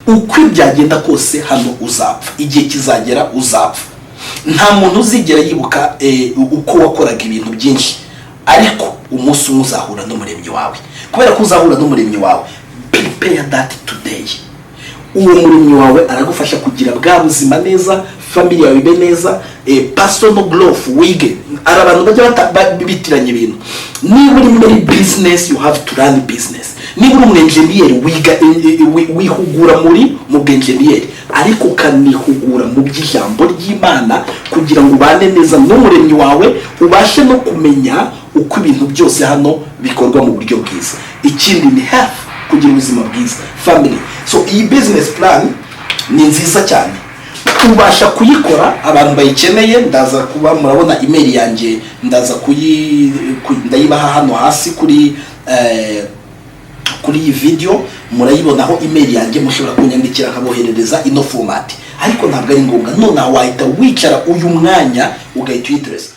uko byagenda kose hano uzapfa, igihe kizagera uzapfa. Nta muntu uzigera yibuka uko wakoraga ibintu byinshi, ariko umunsi umwe uzahura n'umuremyi wawe. Kubera ko uzahura n'umuremyi wawe, prepare that today. Uwo muremyi wawe aragufasha kugira bwa buzima neza, family yawe ibe neza, personal growth wige. Ari abantu bajya bitiranya ibintu. Niba uri muri business, you have to run business. Niba uri umunjeniyeri, wiga wihugura mu bwenjeniyeri, ariko ukanihugura mu by'ijambo ry'Imana kugira ngo ubane neza n'umuremyi wawe, ubashe no kumenya uko ibintu byose hano bikorwa mu buryo bwiza. Ikindi ni health, kugira ubuzima bwiza, family. So iyi business plan ni nziza cyane, ubasha kuyikora. Abantu bayikeneye ndaza kuba murabona email yanjye, ndaza ndayibaha hano hasi kuri iyi video, murayibonaho email yanjye, mushobora kunyandikira nkaboherereza ino format. Ariko ntabwo ari ngombwa, none wahita wicara uyu mwanya ugahita uyitresa.